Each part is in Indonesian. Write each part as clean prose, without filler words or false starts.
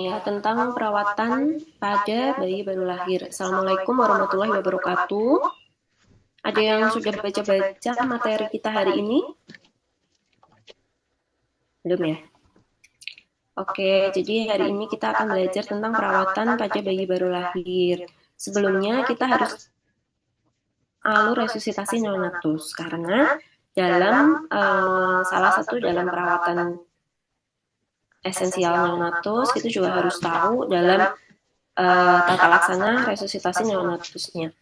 Ya, tentang perawatan pada bayi baru lahir. Assalamualaikum warahmatullahi wabarakatuh. Ada yang sudah baca-baca materi kita hari ini? Belum ya? Oke, jadi hari ini kita akan belajar tentang perawatan pada bayi baru lahir. Sebelumnya kita harus alur resusitasi neonatus karena dalam salah satu dalam perawatan esensial neonatus kita juga harus tahu dalam tata laksana resusitasi neonatusnya.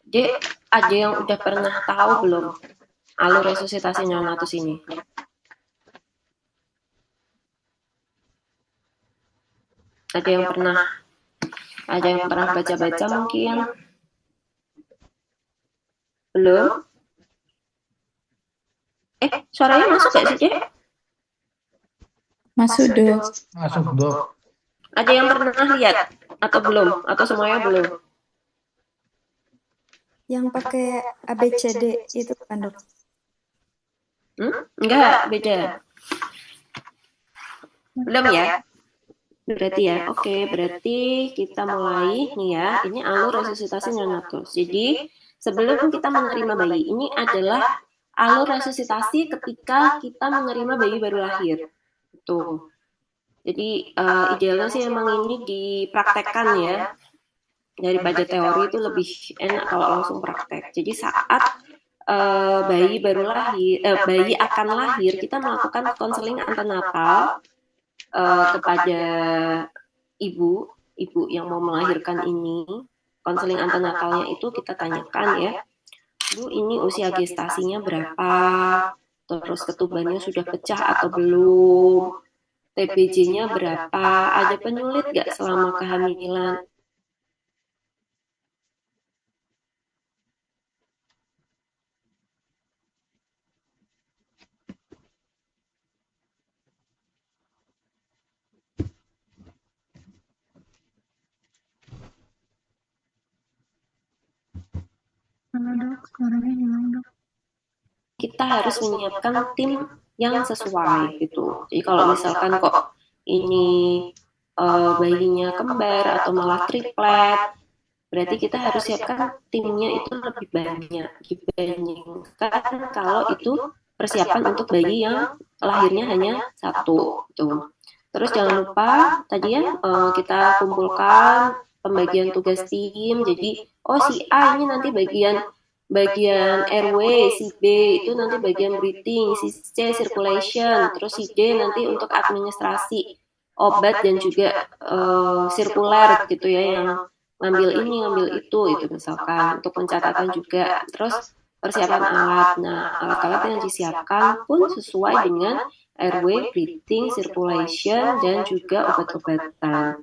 Dek, ada yang udah pernah tahu belum alur resusitasi neonatus ini? Ada yang pernah baca-baca mungkin? Belum? Suaranya masuk gak sih, Dek? Masuk, Dok. Masuk, Dok. Ada yang pernah lihat atau belum? Atau semuanya belum? Yang pakai ABCD itu kan, Dok? Enggak, beda. Belum ya? Berarti ya, oke, berarti kita mulai nih ya. Ini alur resusitasi neonatus. Jadi sebelum kita menerima bayi, ini adalah alur resusitasi ketika kita menerima bayi baru lahir. Tuh. Jadi idealnya sih emang ini dipraktekkan ya. Daripada teori itu lebih enak kalau langsung praktek. Jadi saat bayi baru lahir, bayi akan lahir, kita melakukan konseling antenatal kepada ibu yang mau melahirkan ini. Konseling antenatalnya itu kita tanyakan ya, Bu, ini usia gestasinya berapa? Terus ketubannya sudah pecah atau belum? TBJ-nya berapa? Ada penyulit nggak selama kehamilan? Dok, suaranya hilang, Dok. Kita harus menyiapkan tim yang sesuai gitu. Jadi kalau misalkan kok ini bayinya kembar atau malah triplet, berarti kita harus siapkan timnya itu lebih banyak dibandingkan kalau itu persiapan untuk bayi yang lahirnya hanya satu. Gitu. Terus jangan lupa tadi ya kita kumpulkan pembagian tugas tim. Jadi si A ini nanti bagian RW, si B itu nanti bagian breathing, si C circulation, terus si D nanti untuk administrasi obat dan juga sirkuler gitu ya, yang ngambil ini ngambil itu misalkan untuk pencatatan juga. Terus persiapan alat. Nah, alat-alat yang disiapkan pun sesuai dengan RW, breathing, circulation, dan juga obat-obatan.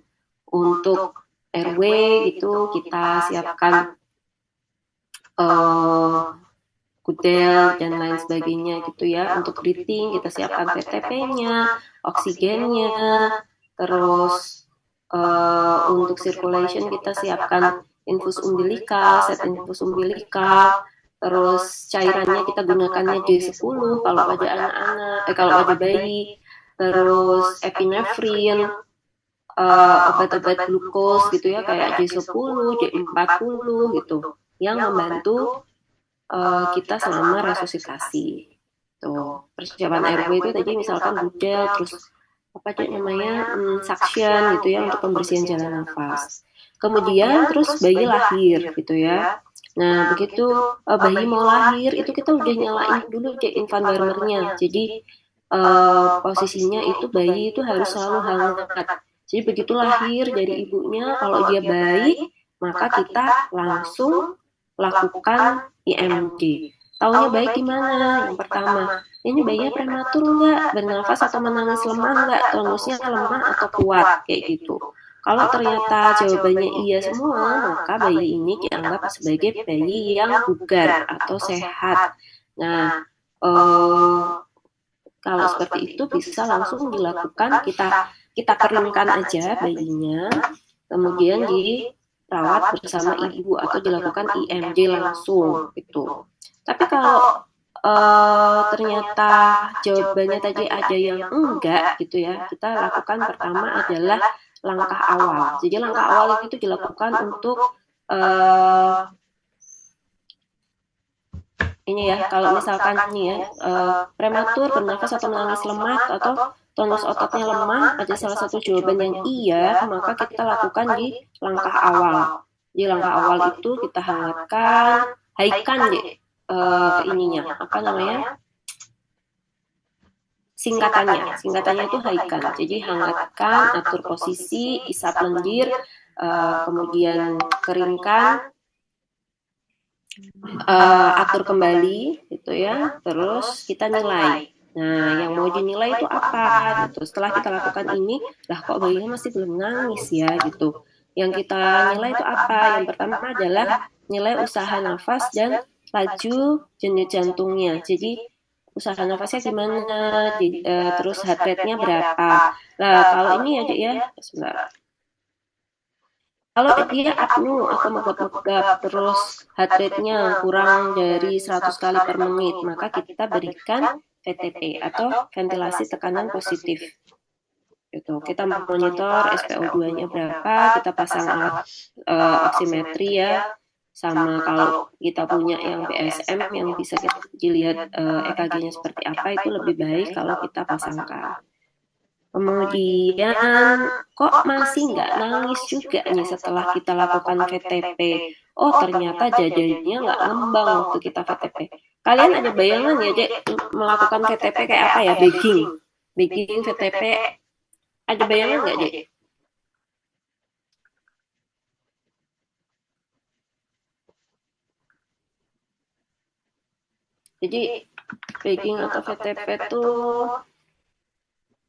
Untuk RW itu kita siapkan gudel dan lain sebagainya gitu ya. Untuk breathing kita siapkan PTP-nya, oksigennya, terus untuk circulation kita siapkan infus umbilikal, set infus umbilikal, terus cairannya kita gunakannya D10 kalau pada anak-anak, kalau pada bayi, terus epinefrin, obat-obat glukos gitu ya kayak D10, D40 gitu yang membantu kita selama resusitasi. Tuh, persiapan RW itu tadi misalkan gudel, terus apa namanya suction gitu ya untuk pembersihan jalan nafas. Kemudian terus bayi lahir gitu ya. Nah begitu bayi mau lahir itu kita udah nyalain dulu deh infant warmernya. Jadi posisinya itu bayi itu harus selalu hangat. Jadi begitu lahir dari ibunya, kalau dia baik maka kita langsung lakukan IMD. Taunya baik gimana? Yang pertama, ini bayinya prematur nggak? Bernafas atau menangis lemah nggak? Tonusnya lemah atau kuat? Kayak gitu. Kalau ternyata jawabannya iya semua, maka bayi ini dianggap sebagai bayi yang bugar atau sehat. Nah, kalau seperti itu bisa langsung dilakukan, kita keringkan aja bayinya, kemudian dirawat bersama ibu atau dilakukan IMD langsung gitu. Tapi kalau ternyata jawabannya tadi ada yang enggak gitu ya, kita lakukan pertama adalah langkah awal. Jadi langkah awal itu dilakukan untuk ini ya, kalau misalkan nih ya, prematur, bernafas atau menangis lemak atau tonus ototnya lemah, ada salah satu jawaban yang iya, maka kita lakukan di langkah awal. Di langkah awal itu kita hangatkan, haikan deh ke ininya, apa namanya? Singkatannya itu haikan. Jadi hangatkan, atur posisi, isap lendir, kemudian keringkan, atur kembali gitu ya, terus kita nilai. Nah, yang mau dinilai itu apa gitu. Setelah kita lakukan ini, lah kok bayinya masih belum nangis ya gitu. Yang kita nilai itu apa? Yang pertama adalah nilai usaha nafas dan laju denyut jantungnya. Jadi usaha nafasnya gimana, terus heart rate-nya berapa. Nah, kalau ini ya, Dek ya, sebentar. Kalau dia apnu atau megap-megap terus heart rate-nya kurang dari 100 kali per menit, maka kita berikan VTP atau ventilasi tekanan positif. Gitu. Kita monitor SpO2-nya berapa, kita pasang alat oximetri ya, sama kalau kita punya yang BSM yang bisa kita dilihat EKG-nya seperti apa, itu lebih baik kalau kita pasangkan. Kemudian kok masih nggak nangis juga nih setelah kita lakukan VTP. Oh ternyata dadanya nggak ngembang waktu kita VTP. Kalian ada bayangan ya Dek melakukan VTP kayak apa ya? Begging VTP. Ada bayangan nggak Dek? Jadi begging atau VTP tuh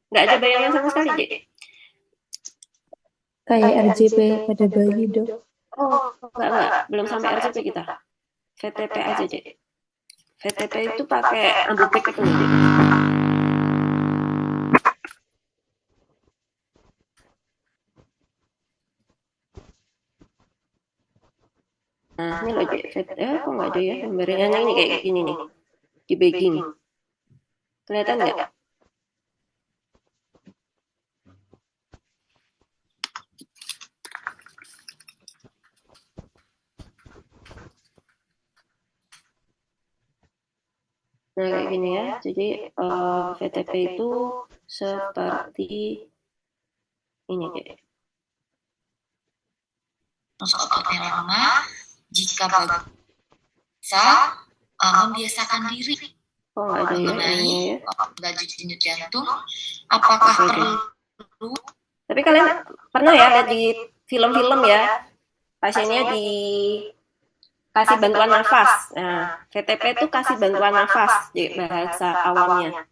nggak ada bayangan sama sekali Dek. Kayak RJP pada bayi dok. Oh enggak, belum sampai RJP kita. VTP aja Dek. VTP itu pakai ambupek itu Dek. Nah, ini loh Dek, kok nggak ada ya gambarnya? Nah, ini kayak gini nih, di bagging. Kelihatan nggak? Nah, kayak gini ya. Jadi, VTP itu seperti ini Dek. Terus ototnya lemah, jika bisa membiasakan diri Oh, nggak ada ya mengenai ya. laju denyut jantung, apakah perlu? Tapi kalian pernah ya lihat di film-film ya, pasiennya dikasih bantuan nafas. Nah, VTP itu kasih bantuan nafas di bahasa awamnya.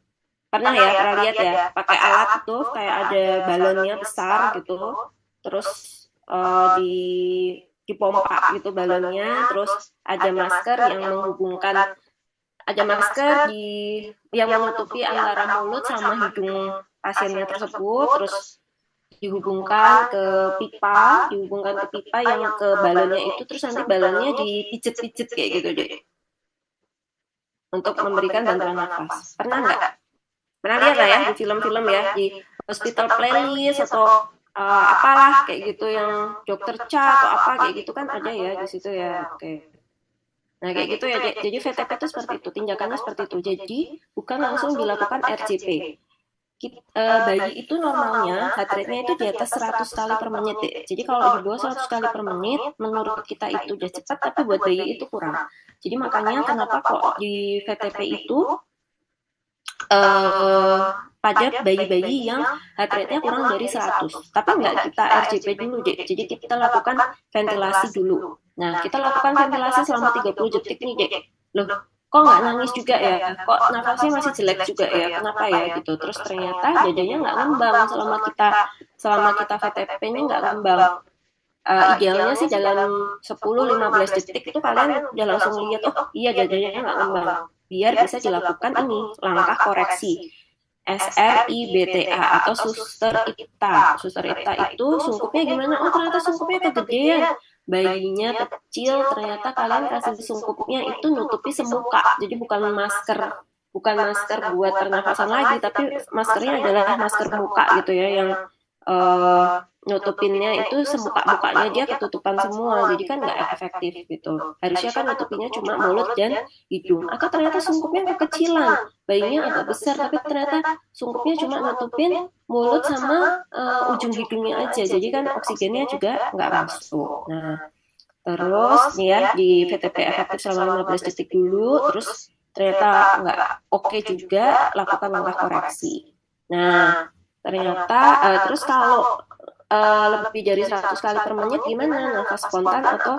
Pernah ya, pernah lihat ya, pakai alat itu kayak ada balonnya besar gitu, terus di dipompa gitu balonnya, terus ada masker yang menghubungkan, ada masker yang menutupi antara mulut sama hidung pasiennya tersebut, terus dihubungkan ke pipa yang ke balonnya itu, terus nanti balonnya dipijet-pijet kayak gitu deh, untuk memberikan bantuan nafas. Pernah nggak? Pernah lihat lah ya di film-film ya, di hospital playlist atau apalah kayak gitu yang dokter Cha atau apa kayak gitu kan ada ya di situ ya. Oke. Nah kayak gitu ya. Jadi VTP itu seperti itu, tindakannya seperti itu. Jadi bukan langsung dilakukan RCP. Bayi itu normalnya heart rate-nya itu di atas 100 kali per menit deh. Jadi kalau di bawah 100 kali per menit menurut kita itu udah cepat, tapi buat bayi itu kurang. Jadi makanya kenapa kok di VTP itu pada bayi-bayi yang heart rate-nya kurang dari 100. Tapi nggak kita RJP dulu deh. Jadi kita lakukan ventilasi dulu. Nah, kita lakukan ventilasi selama 30 detik nih deh. Loh, kok nggak nangis juga ya? Kok nafasnya masih jelek juga ya? Kenapa ya gitu? Terus ternyata dadanya nggak ngembang selama kita VTP-nya nggak ngembang. Idealnya sih dalam 10-15 detik itu kalian udah langsung lihat, oh iya dadanya nggak ngembang. Biar bisa dilakukan ini langkah koreksi SRIBTA atau suster IPTA. Suster IPTA itu sungkupnya gimana? Oh ternyata sungkupnya kegedean. Bayinya kecil, ternyata kalian kasih sungkupnya itu nutupi semuka. Jadi bukan masker buat pernafasan lagi, tapi maskernya adalah masker muka gitu ya, yang nutupinnya itu semuka-mukanya dia ketutupan semua, jadi kan nggak efektif gitu. Harusnya kan nutupinnya cuma mulut dan hidung. Atau ternyata sungkupnya kekecilan, bayinya agak besar tapi ternyata sungkupnya cuma nutupin mulut sama ujung hidungnya aja, jadi kan oksigennya juga nggak masuk. Nah, terus nih ya di VTP efektif selama 15 detik dulu, terus ternyata nggak oke juga, lakukan langkah koreksi. Nah, ternyata terus kalau lebih dari 100 kali per menit gimana? Nafas spontan atau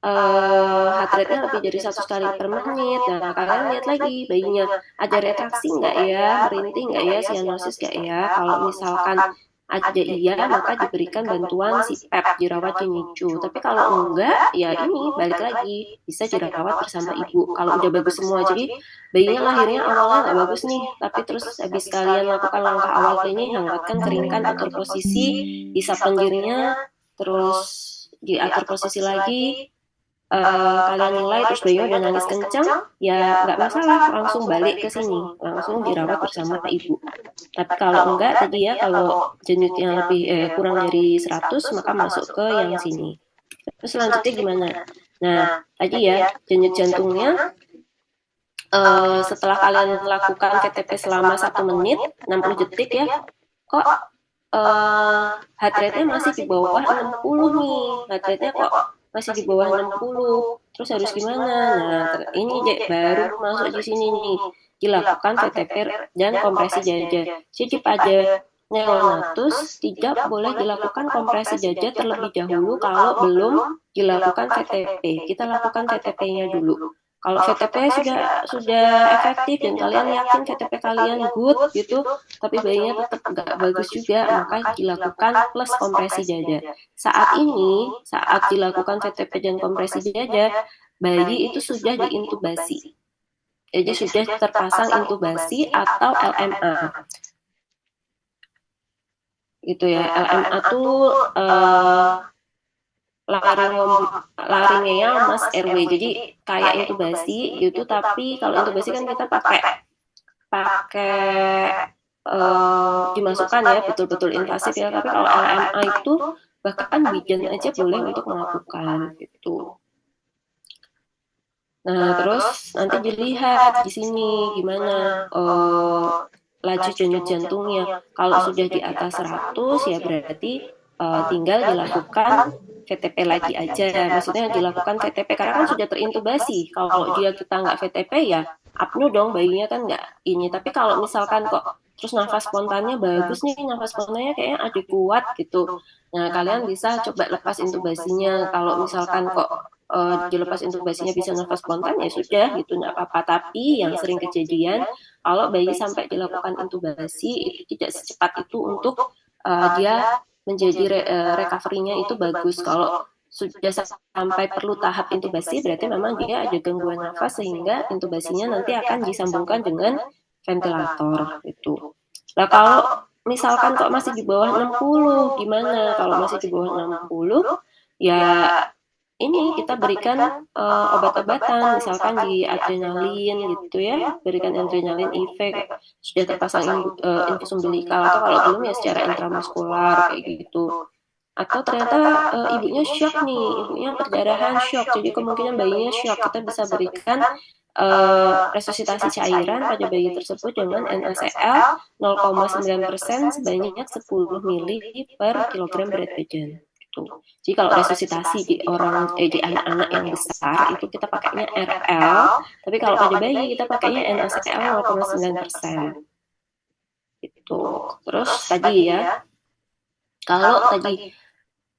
heart rate-nya lebih dari 100 kali per menit. Nah, kalian lihat lagi bayinya ada retraksi nggak ya, merintih nggak ya, sianosis nggak ya. Kalau misalkan ada iya, maka diberikan bantuan CPAP, dirawat di NICU. Tapi kalau enggak, ya ini balik lagi, bisa dirawat bersama ibu. Kalau udah bagus semua, jadi bayinya lahirnya awalnya nggak bagus nih, tapi terus habis kalian lakukan langkah awal ini, hangatkan, keringkan, atur posisi, hisap lendirnya, terus diatur posisi lagi, kalian nilai terus bayinya udah nangis kencang, ya nggak masalah, langsung balik ke sini, langsung dirawat bersama ibu. Tapi kalau enggak tadi ya, kalau jenisnya lebih kurang dari 100, maka masuk ke yang sini. Terus selanjutnya gimana? Nah, tadi ya, denyut jantungnya setelah kalian lakukan VTP selama 1 menit, 60 detik ya, kok heart rate-nya masih di bawah 60 nih, heart rate-nya kok masih di bawah 60, terus harus gimana? Nah, ini dek baru masuk di sini nih, dilakukan VTP dan kompresi dada. Jadi pada neonatus tidak boleh dilakukan kompresi dada terlebih dahulu kalau belum dilakukan VTP. Kita lakukan VTP-nya dulu. Kalau VTP sudah efektif dan kalian yakin VTP kalian good gitu, tapi bayinya tetap nggak bagus juga, maka dilakukan plus kompresi dada. Saat ini, saat dilakukan VTP dan kompresi dada, bayi itu sudah diintubasi. Jadi sudah terpasang intubasi atau LMA. Gitu ya, LMA itu laringeal mass airway. Jadi kayak intubasi gitu, tapi kalau intubasi kan kita pakai dimasukkan ya betul-betul invasif ya. Tapi kalau LMA itu bahkan bidan aja boleh untuk melakukan gitu. Nah, terus nanti dilihat di sini gimana laju denyut jantungnya. Kalau sudah di atas 100 ya berarti tinggal dilakukan VTP lagi aja. Maksudnya dilakukan VTP karena kan sudah terintubasi. Kalau dia kita nggak VTP ya apnu dong, bayinya kan nggak ini. Tapi kalau misalkan kok terus nafas spontannya bagus nih, nafas spontannya kayaknya ada kuat gitu. Nah, kalian bisa coba lepas intubasinya. Kalau misalkan kok dilepas intubasinya bisa nafas spontan ya sudah gitu nggak apa-apa. Tapi yang sering kejadian kalau bayi sampai dilakukan intubasi itu tidak secepat itu untuk dia menjadi recovery-nya itu bagus. Kalau sudah sampai perlu tahap intubasi berarti memang dia ada gangguan nafas sehingga intubasinya nanti akan disambungkan dengan ventilator itu. Nah, kalau misalkan kok masih di bawah 60 gimana? Kalau masih di bawah 60 ya ini kita berikan obat-obatan, misalkan di adrenalin gitu ya, berikan adrenalin efek, sudah terpasang infus umbilikal, atau kalau belum ya secara intramuskular kayak gitu. Atau ternyata ibunya shock nih, ibunya perdarahan shock, jadi kemungkinan bayinya shock, kita bisa berikan resusitasi cairan pada bayi tersebut dengan NaCl 0,9% sebanyak 10 ml per kilogram berat badan. Jadi kalau resusitasi di di anak-anak yang besar itu kita pakainya RL, tapi kalau pada bayi kita pakainya NaCl 0,9%. Itu. Terus tadi ya, kalau tadi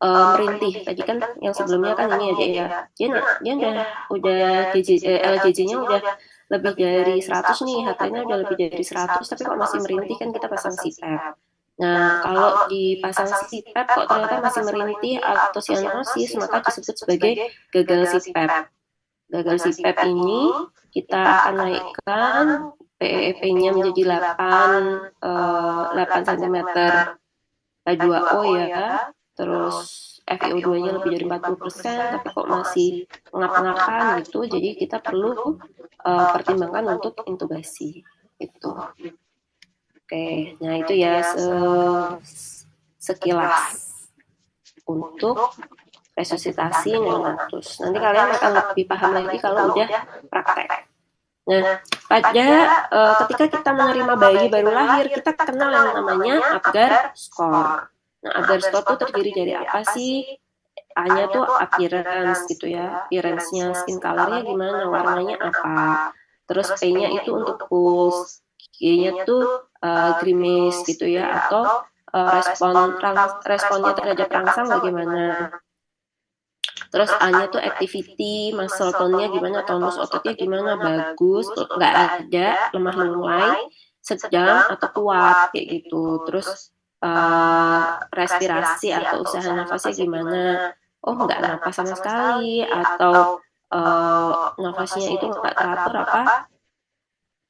merintih, tadi kan yang sebelumnya kan ini aja ya, dia udah LGJ-nya udah lebih dari 100 nih, HT-nya udah lebih dari 100, tapi kok masih merintih kan kita pasang CPAP. Nah, kalau dipasang CPAP kok ternyata masih merintih atau sianosis, maka disebut sebagai gagal CPAP. Gagal CPAP ini kita akan naikkan PEP-nya menjadi 8 cm H2O ya, terus FiO2-nya lebih dari 40%, tapi kok masih ngap-ngapan gitu, jadi kita perlu pertimbangkan untuk intubasi. Itu. Oke, nah itu ya sekilas untuk resusitasi neonatus. Nanti kalian akan lebih paham lagi kalau udah praktek. Nah, ketika kita menerima bayi baru lahir, kita kenal yang namanya Apgar score. Nah, Apgar score itu terdiri dari apa sih? A-nya tuh appearance gitu ya, appearance-nya, skin color-nya gimana, warnanya apa. Terus P-nya itu untuk pulse, G-nya tuh grimace gitu ya, atau responnya terhadap rangsang bagaimana. Terus A-nya tuh activity, muscle tone-nya gimana, tonus ototnya gimana, bagus, nggak ada, lemah lunglai, sedang atau kuat kayak gitu. Terus respirasi atau usaha nafasnya gimana, oh nggak napas sama sekali, atau nafasnya itu nggak teratur apa,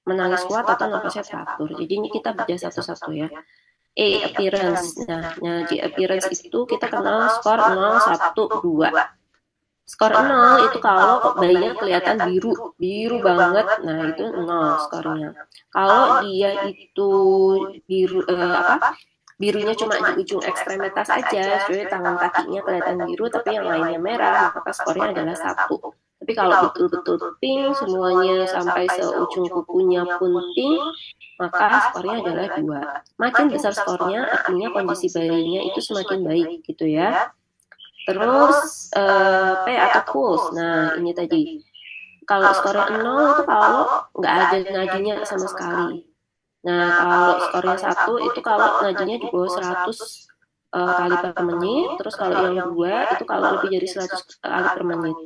menangis kuat atau nafasnya teratur. Jadi ini kita bedah satu-satu ya. Appearance. Nah, di appearance itu kita kenal skor 0, 1, 2. Skor 0 itu kalau bayinya kelihatan biru banget, nah itu 0 skornya. Kalau dia itu birunya cuma di ujung ekstremitas aja, jadi tangan kakinya kelihatan biru tapi yang lainnya merah, maka skornya adalah 1. Tapi kalau betul-betul pink semuanya sampai seujung kukunya pun pink, maka skornya adalah 2. Makin besar skornya artinya kondisi bayinya itu semakin baik gitu ya. Terus P atau pulse. Nah, ini tadi. Kalau skornya 0 itu kalau nggak ada nadinya sama sekali. Nah, kalau skornya 1 itu kalau nadinya di bawah 100 kali per menit. Terus kalau yang 2 itu kalau lebih dari 100 kali per menit.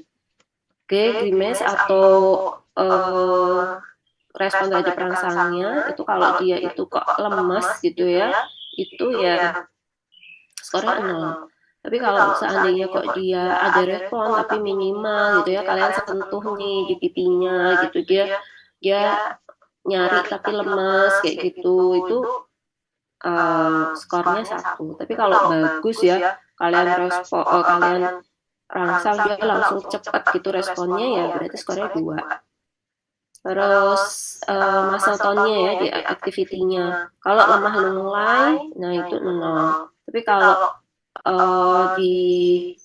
Oke, grimace atau respon terhadap rangsangnya itu kalau dia itu kok lemes gitu ya, itu ya skornya 0. Tapi kalau seandainya kok dia ada respon tapi minimal gitu ya, kalian sentuh nih di pipinya gitu, dia nyari tapi lemes kayak gitu, itu skornya 1. Tapi kalau bagus ya, kalian rangsang dia langsung cepat gitu responnya ya, berarti skornya 2. Terus muscle tone-nya ya, di activity-nya. Kalau lemah lunglai, nah itu 0. Tapi kalau di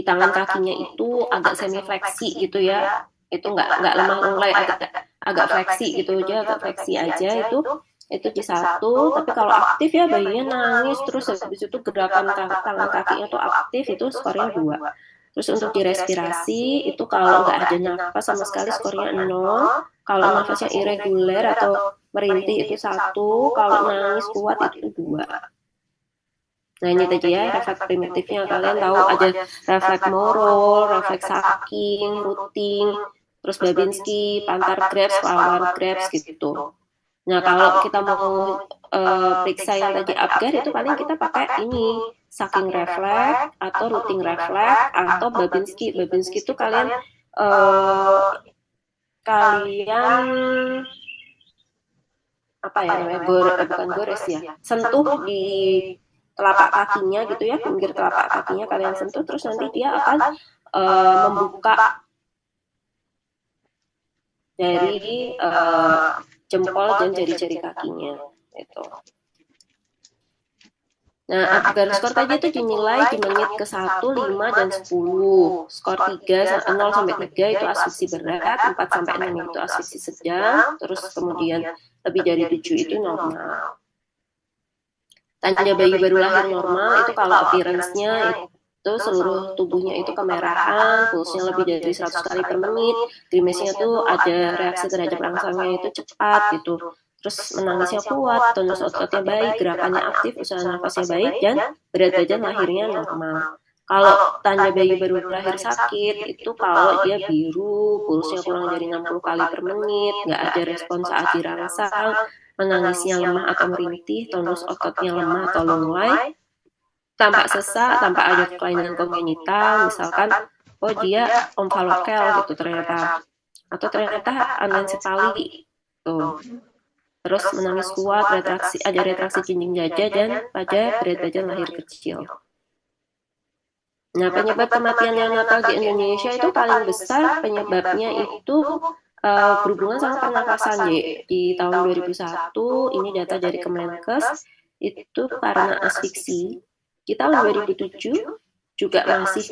tangan kakinya itu agak semi fleksi gitu ya, itu nggak lemah lunglai, agak fleksi gitu aja, agak fleksi aja, itu di 1. Tapi kalau aktif ya bayinya nangis terus habis itu gerakan tangan kakinya tuh aktif, itu skornya 2. Terus untuk di respirasi itu kalau nggak ada nafas sama sekali skornya 0. Kalau nafasnya irregular atau merintih itu 1. Kalau nangis kuat itu 2. Nah ini tadi ya refleks primitifnya, kalian tahu ada refleks Moro, refleks Saking, Ruting, terus Babinski, Pantar Krebs, Palmar Krebs gitu. Nah kalau kita mau periksa yang tadi Apgar itu paling kita pakai ini Saking refleks atau Ruting refleks atau Babinski. Babinski itu kalian apa ya namanya, bukan gores ya, sentuh di telapak kakinya gitu ya, pinggir telapak kakinya kalian sentuh, terus nanti dia akan membuka dari jempol dan jari-jari kakinya itu. Nah, Apgar skor tadi itu dinilai di menit ke 1, 5, dan 10. Skor 3, 0 sampai 3 itu asfiksi berat, 4 sampai 6 itu asfiksi sedang, terus kemudian lebih dari 7 itu normal. Tanda bayi baru lahir normal itu kalau appearance-nya itu seluruh tubuhnya itu kemerahan, pulsnya lebih dari 100 kali per menit, grimace-nya tuh ada reaksi terhadap rangsangnya itu cepat gitu, terus menangisnya kuat, tonus ototnya baik, gerakannya aktif, usaha nafasnya baik, dan berat badan lahirnya normal. Kalau tanda bayi baru lahir sakit itu kalau dia biru, pulsnya kurang dari 60 kali per menit, nggak ada respon saat dirangsang, menangisnya lemah atau merintih, tonus ototnya lemah atau lunglai, tampak sesak, tampak ada kelainan kongenital, misalkan oh dia omfalokel gitu ternyata, atau ternyata anencefali tuh. Terus menangis kuat, ada retraksi jinjing jada dan pada berat badan lahir kecil. Nah, penyebab kematian neonatal di Indonesia itu paling besar penyebabnya itu berhubungan sama pernafasan. Di tahun 2001 ini data dari Kemenkes itu karena asfiksi. Di tahun 2007 juga masih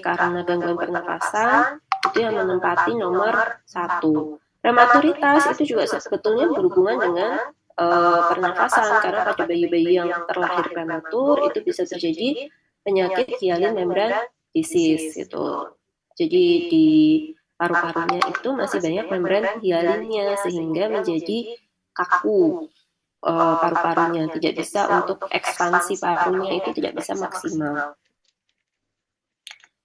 karena gangguan pernafasan, itu yang menempati nomor 1. Prematuritas itu juga sebetulnya berhubungan dengan pernafasan, karena pada bayi-bayi yang terlahir prematur itu bisa terjadi penyakit hyaline membran disease itu. Jadi di paru-parunya itu masih banyak membran hyalinnya sehingga menjadi kaku paru-parunya, tidak bisa untuk ekspansi parunya itu tidak bisa maksimal.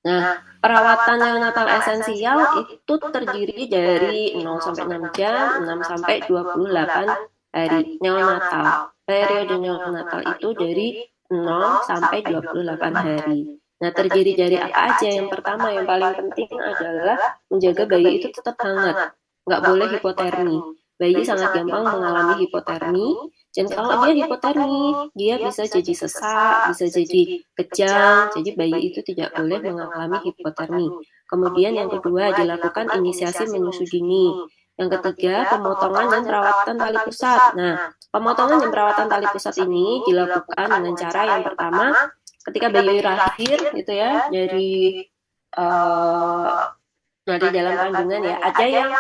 Nah, perawatan neonatal esensial itu terdiri dari 0 sampai 6 jam, 6 sampai 28 hari neonatal. Periode neonatal itu dari 0 sampai 28 hari. Nah, terdiri dari apa aja? Yang pertama, yang paling penting adalah menjaga bayi itu tetap hangat. Nggak boleh hipotermi. Bayi sangat gampang mengalami hipotermi. Dan kalau dia hipotermi, dia bisa jadi sesak, bisa jadi kejang. Jadi bayi itu tidak boleh mengalami hipotermi. Kemudian yang kedua, dilakukan inisiasi menyusui dini. Yang ketiga, pemotongan dan perawatan tali pusat. Nah, pemotongan dan perawatan tali pusat ini dilakukan dengan cara yang pertama, ketika bayi lahir gitu ya, dari dalam kandungan ya, ada yang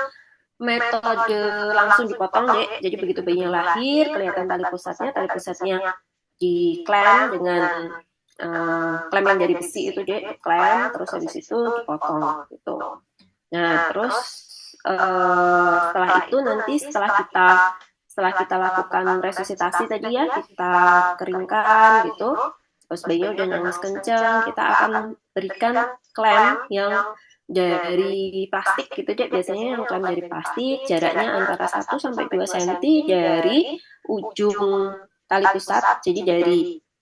metode langsung dipotong deh. Jadi begitu bayinya lahir, kelihatan tali pusatnya diklem dengan klem yang dari besi itu deh, klem, terus habis itu dipotong gitu. Nah, terus setelah itu nanti setelah kita lakukan resusitasi tadi ya, kita keringkan gitu, terus bayinya udah nangis kenceng, kita akan berikan klem yang dari plastik gitu deh, biasanya yang klem dari plastik, jaraknya antara 1 sampai 2 cm dari ujung tali pusat, jadi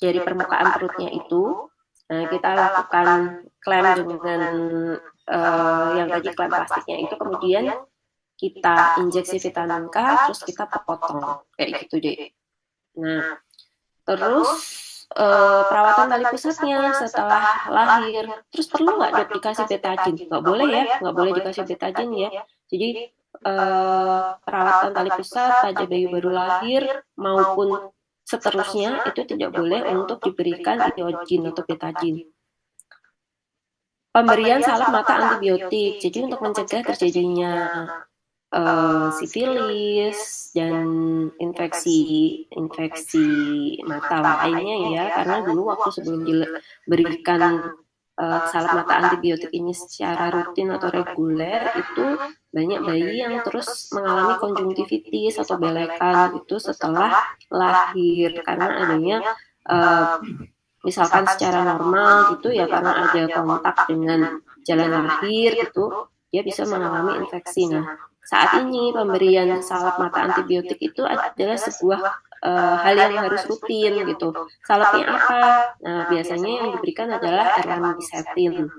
dari permukaan perutnya itu. Nah, kita lakukan klem dengan yang tadi klem plastiknya itu, kemudian kita injeksi vitamin K, terus kita potong kayak gitu deh. Nah, terus perawatan tali pusatnya setelah lahir, terus perlu nggak dok dikasih betadin? Nggak boleh ya, nggak boleh dikasih betadin ya. Jadi perawatan tali pusat pada bayi baru lahir maupun seterusnya itu tidak boleh untuk diberikan iodin atau betadin. Pemberian salep mata antibiotik, jadi untuk mencegah terjadinya sifilis dan infeksi mata lainnya ya, karena dulu waktu sebelum diberikan salep mata antibiotik ini secara rutin atau reguler, itu banyak bayi yang terus mengalami konjungtivitis atau belekan itu setelah lahir karena adanya misalkan secara normal gitu ya, karena ada kontak dengan jalan lahir gitu, dia bisa mengalami infeksi. Nah, saat ini pemberian salep mata antibiotik itu adalah sebuah hal yang harus rutin gitu. Salepnya apa? Nah, biasanya yang diberikan adalah erlamisetin.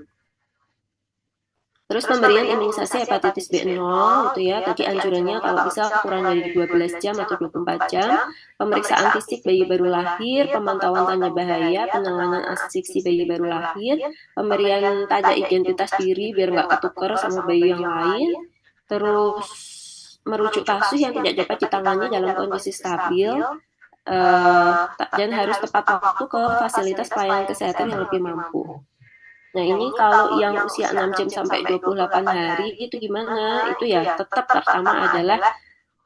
Terus pemberian imunisasi hepatitis B0 itu ya, tadi anjurannya kalau bisa kurang dari 12 jam atau 24 jam, pemeriksaan fisik bayi baru lahir, pemantauan tanda bahaya, penanganan asfiksi bayi baru lahir, pemberian tanda identitas diri biar nggak ketukar sama bayi yang lain, terus merujuk kasus yang tidak dapat ditangani dalam kondisi stabil, dan harus tepat waktu ke fasilitas pelayanan kesehatan yang lebih mampu. Nah, ini kalau yang usia 6 jam sampai 28 hari itu gimana? Itu ya tetap pertama adalah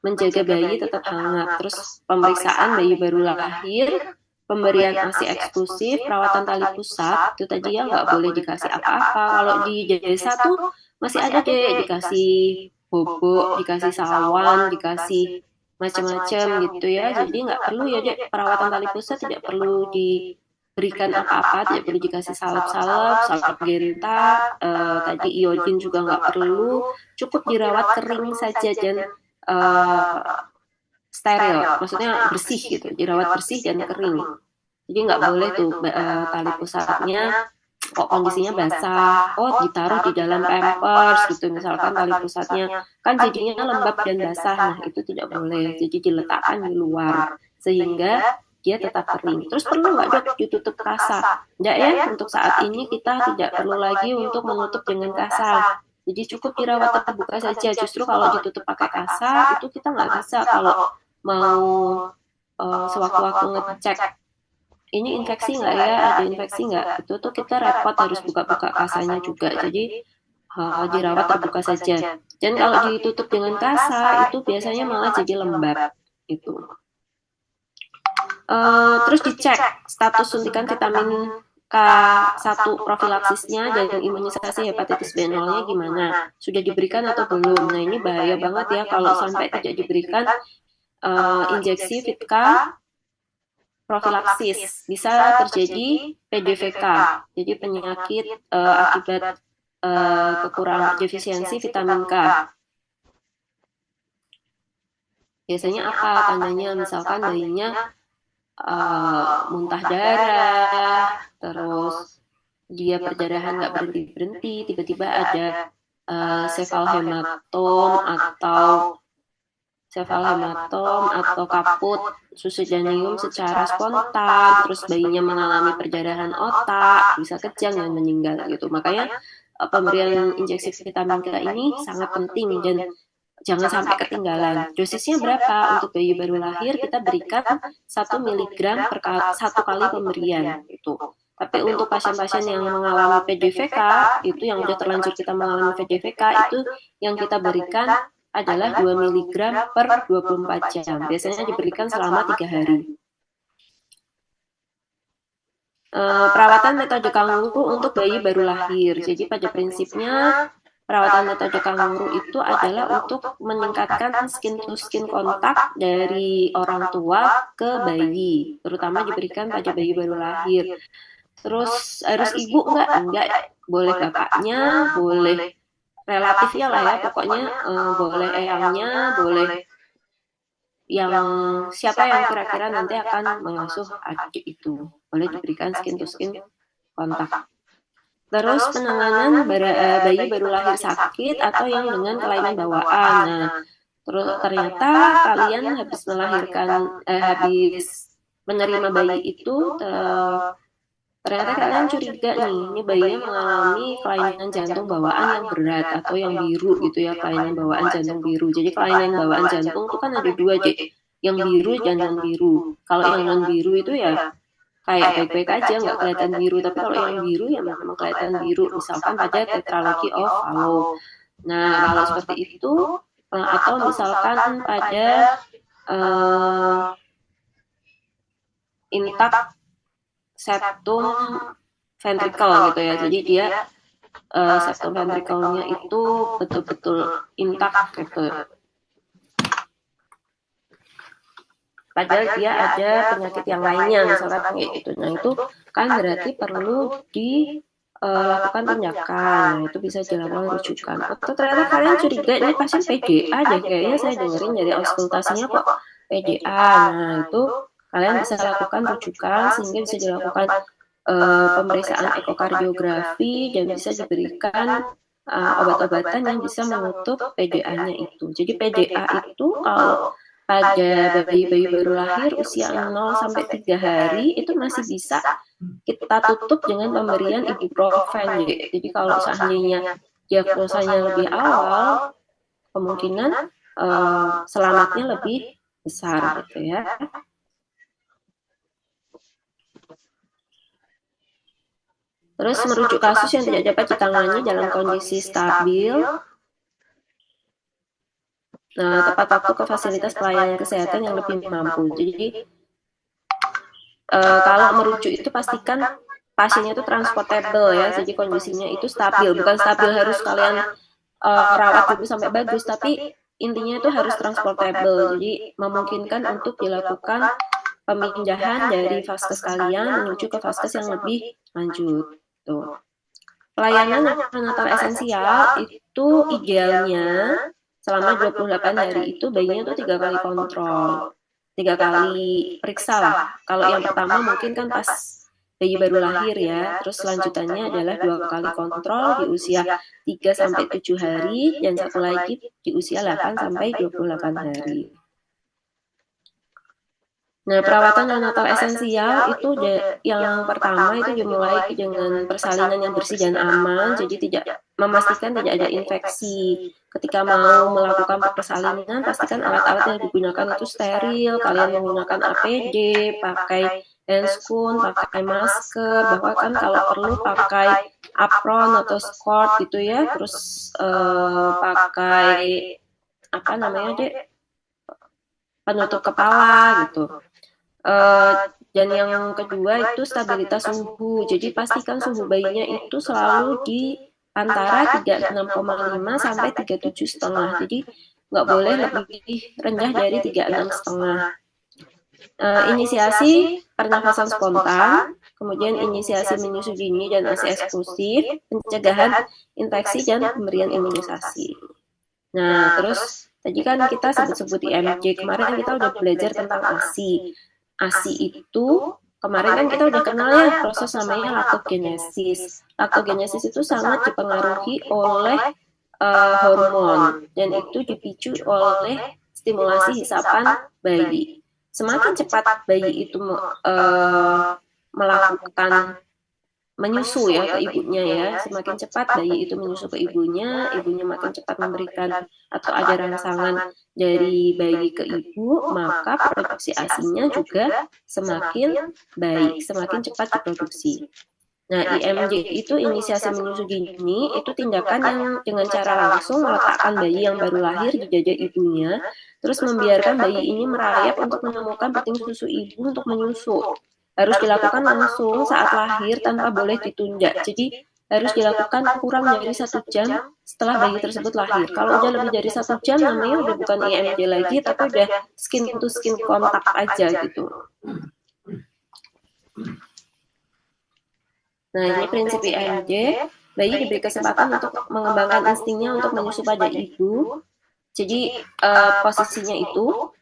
menjaga bayi tetap hangat. Terus pemeriksaan bayi baru lahir, pemberian ASI eksklusif, perawatan tali pusat, itu tadi ya nggak boleh dikasih apa-apa. Kalau di desa tuh masih ada deh dikasih bobok, dikasih sawan, dikasih macam-macam gitu ya. Jadi nggak perlu ya deh perawatan tali pusat, tidak perlu diberikan apa-apa, tidak perlu dikasih salep genta, tadi iodin juga nggak perlu, cukup dirawat kering saja dan steril, maksudnya bersih gitu, dirawat bersih dan kering. Jadi nggak boleh tuh tali pusatnya kok kondisinya basah, ditaruh di dalam pampers gitu, misalkan tali pusatnya kan jadinya lembab dan basah, nah itu tidak boleh, jadi diletakkan di luar sehingga dia tetap kering. Terus perlu nggak dok ditutup kasa? Enggak ya, untuk saat ini kita tidak perlu lagi untuk menutup dengan kasa. Jadi cukup dirawat terbuka saja. Justru kalau ditutup pakai kasa itu kita nggak bisa kalau mau sewaktu-waktu ngecek ini infeksi nggak ya, ada infeksi nggak, itu tuh kita repot harus buka-buka kasanya juga, jadi dirawat terbuka saja. Dan kalau ditutup dengan kasa itu biasanya malah jadi lembab itu. Terus dicek status suntikan vitamin K1 profilaksisnya dan imunisasi hepatitis B0-nya gimana, sudah diberikan atau belum. Nah ini bahaya banget ya kalau sampai tidak diberikan injeksi VITK profilaksis, bisa terjadi PDVK, jadi penyakit akibat kekurangan defisiensi vitamin K. Biasanya apa tandanya? Misalkan bayinya muntah darah, terus dia perdarahan nggak berhenti-berhenti, tiba-tiba ada sefalhematom atau kaput susidanium secara spontan, terus bayinya mengalami perdarahan otak, bisa kejang dan meninggal gitu. Makanya pemberian injeksi vitamin K ini sangat penting dan jangan sampai ketinggalan. Dosisnya berapa? Untuk bayi baru lahir kita berikan 1 mg per satu kali pemberian itu. Tapi untuk pasien-pasien yang mengalami PDVK, itu yang sudah terlanjur kita mengalami PDVK, itu yang kita berikan adalah 2 mg per 24 jam. Biasanya diberikan selama 3 hari. Perawatan metode kanguru untuk bayi baru lahir. Jadi pada prinsipnya perawatan metode kanguru itu adalah untuk meningkatkan skin to skin kontak dari orang tua ke bayi, terutama diberikan pada bayi baru lahir. Terus harus ibu enggak, boleh bapaknya, boleh relatifnya lah ya, pokoknya boleh eyangnya, boleh yang siapa yang kira-kira nanti akan mengasuh adik itu, boleh diberikan skin to skin kontak. Terus penanganan bayi baru lahir sakit atau yang dengan kelainan bawaan. Nah, terus ternyata kalian habis melahirkan, habis menerima bayi itu, ternyata kalian curiga nih, ini bayinya mengalami kelainan jantung bawaan yang berat atau yang biru gitu ya, kelainan bawaan jantung biru. Jadi kelainan bawaan jantung itu kan ada dua, yang biru dan non biru. Kalau yang non biru itu ya kayak baik-baik aja, nggak kelihatan biru. Tapi kalau yang biru ya memang kelihatan biru, misalkan pada tetralogy of Fallot. Nah, kalau seperti itu, atau misalkan pada intak septum ventricle gitu ya. Jadi dia septum ventricle-nya itu betul-betul intak gitu. Padahal dia ada penyakit yang lainnya, misalkan kayak gitu. Nah itu kan berarti perlu dilakukan tindakan. Nah itu bisa dilakukan rujukan. Atau ternyata kalian curiga ini pasien PDA deh, kayaknya saya dengerin dari auskultasinya kok PDA. Nah itu kalian bisa lakukan rujukan sehingga bisa dilakukan pemeriksaan ekokardiografi dan bisa diberikan obat-obatan yang bisa menutup PDA-nya itu. Jadi PDA itu kalau pada bayi-bayi baru lahir usia 0 sampai 3 hari itu masih bisa kita tutup dengan pemberian ibuprofen. Jadi kalau seandainya diagnosanya lebih awal, kemungkinan selamatnya lebih besar gitu ya. Terus merujuk kasus yang tidak dapat ditangani dalam kondisi stabil. Nah, tepat waktu ke fasilitas pelayanan kesehatan yang lebih mampu. Jadi, kalau merujuk itu pastikan pasiennya itu transportable ya, jadi kondisinya itu stabil. Bukan stabil harus kalian rawat dulu sampai bagus, tapi intinya itu harus transportable. Jadi, memungkinkan untuk dilakukan pemindahan dari vaskes kalian menuju ke vaskes yang lebih lanjut. Tuh. Pelayanan neonatal esensial itu idealnya selama 28 hari itu bayinya tuh 3 kali kontrol, 3 kali periksa lah. Kalau yang pertama mungkin kan pas bayi baru lahir ya, terus lanjutannya adalah 2 kali kontrol di usia 3 sampai 7 hari dan satu lagi di usia 8 sampai 28 hari. Nah, perawatan neonatal esensial itu yang pertama itu dimulai dengan persalinan yang bersih dan aman, jadi tidak memastikan tidak ada infeksi. ketika mau melakukan persalinan, pastikan alat-alat yang digunakan itu steril, kalian menggunakan APD, pakai handscoon, pakai masker, bahkan kalau perlu pakai apron atau skirt gitu ya, terus pakai apa namanya dek, penutup kepala gitu. Dan yang kedua itu stabilitas suhu. Jadi pastikan suhu bayinya itu selalu di antara 36,5 sampai 37,5. Jadi nggak boleh lebih rendah dari 36,5. Inisiasi pernafasan spontan, kemudian inisiasi menyusui dini dan ASI eksklusif, pencegahan infeksi dan pemberian imunisasi. Nah, terus tadi kan kita sebut-sebut IMJ, kemarin kita udah belajar tentang ASI. ASI itu kemarin kan kita udah kenal ya proses namanya laktogenesis. Laktogenesis itu sangat dipengaruhi oleh hormon dan itu dipicu oleh stimulasi hisapan bayi. Semakin cepat bayi itu melakukan menyusu ya ke ibunya ya, semakin cepat bayi itu menyusu ke ibunya makin cepat memberikan atau ada rangsangan dari bayi ke ibu, maka produksi ASI-nya juga semakin baik, semakin cepat diproduksi. Nah, IMJ itu inisiasi menyusu dini, itu tindakan yang dengan cara langsung meletakkan bayi yang baru lahir di dada ibunya, terus membiarkan bayi ini merayap untuk menemukan puting susu ibu untuk menyusu. Harus dilakukan langsung saat lahir tanpa boleh ditunda. Jadi harus dilakukan kurang dari 1 jam setelah bayi tersebut lahir. Kalau udah lebih dari 1 jam namanya udah bukan IMJ lagi, tapi udah skin to skin kontak aja gitu. Nah, ini prinsip IMJ. Bayi diberi kesempatan untuk mengembangkan instingnya untuk menyusu pada ibu. Jadi posisinya itu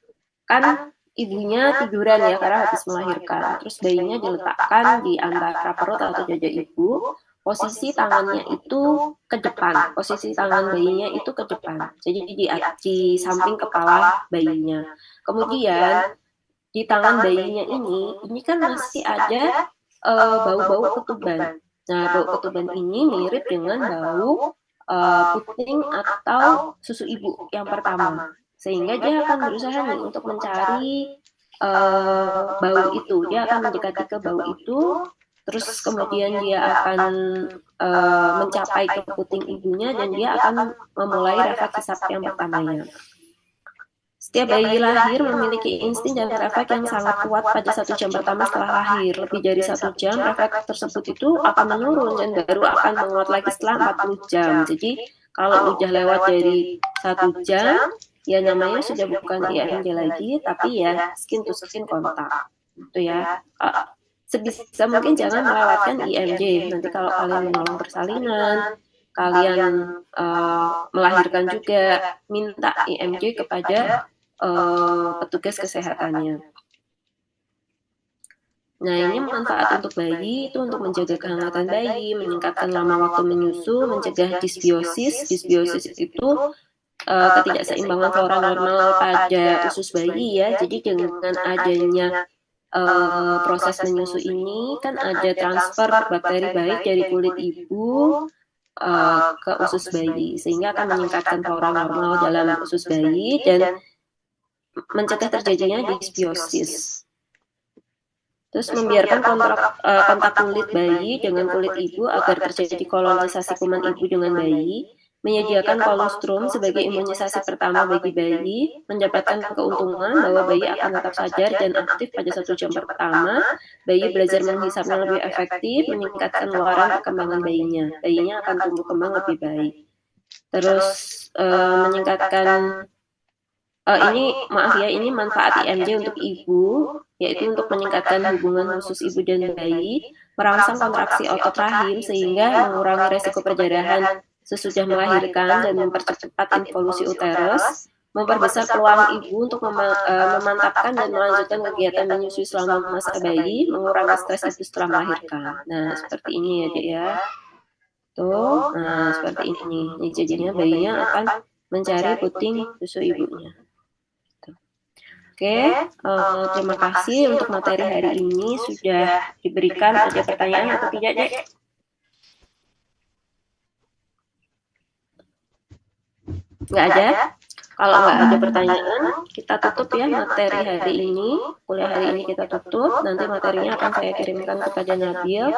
kan ibunya tiduran ya karena habis melahirkan. Terus bayinya diletakkan di antara perut atau dada ibu. Posisi tangannya itu ke depan. Posisi tangan bayinya itu ke depan. Jadi di samping kepala bayinya. Kemudian di tangan bayinya ini kan masih ada bau-bau ketuban. Nah, bau ketuban ini mirip dengan bau puting atau susu ibu yang pertama. Sehingga dia akan berusaha nih untuk mencari bau itu. Dia akan mendekati ke bau itu, terus kemudian dia akan mencapai ke puting ibunya dan dia akan memulai refleks hisap yang pertamanya. Setiap bayi lahir memiliki insting dan refleks yang sangat kuat pada 1 jam pertama setelah lahir. Lebih dari 1 jam, refleks tersebut itu akan menurun dan baru akan menguat lagi setelah 40 jam. Jadi, kalau udah lewat dari 1 jam, ya namanya sudah bukan IMJ lagi, tapi ya skin to skin kontak. Itu ya. Sebisa mungkin jangan melewatkan IMJ. Nanti kalau kalian menolong persalinan, kalian melahirkan juga, minta IMJ kepada petugas kesehatannya. Nah, ini manfaat untuk bayi itu untuk menjaga kehangatan bayi, meningkatkan lama waktu menyusu, mencegah dysbiosis. Dysbiosis itu ketidakseimbangan flora normal pada usus bayi ya. Jadi dengan adanya proses menyusu ini kan ada transfer bakteri baik dari kulit ibu ke usus bayi, sehingga akan meningkatkan flora normal dalam usus bayi dan mencegah terjadinya dysbiosis. Terus membiarkan kontak kulit bayi dengan kulit ibu agar terjadi kolonisasi kuman ibu dengan bayi, menyediakan kolostrum sebagai imunisasi pertama bagi bayi, mendapatkan keuntungan bahwa bayi akan tetap sadar dan aktif pada 1 jam pertama, bayi belajar menghisapnya lebih efektif, meningkatkan luaran perkembangan bayinya akan tumbuh kembang lebih baik. Terus meningkatkan ini manfaat IMJ untuk ibu, yaitu untuk meningkatkan hubungan khusus ibu dan bayi, merangsang kontraksi otot rahim sehingga mengurangi resiko perdarahan sesudah melahirkan dan mempercepat involusi uterus, memperbesar peluang ibu untuk memantapkan dan melanjutkan kegiatan menyusui selama masa bayi, mengurangi stres ibu setelah melahirkan. Nah, seperti ini ya, Dek ya. Tuh, nah seperti ini. Jadi jadinya bayinya akan mencari puting susu ibunya. Oke, terima kasih untuk materi hari ini sudah diberikan. Ada pertanyaan atau tidak, Dek? Nggak ada? Kalau nggak ada pertanyaan, kita tutup ya materi hari ini. Kuliah hari ini kita tutup. Nanti materinya akan saya kirimkan kepada Nabil.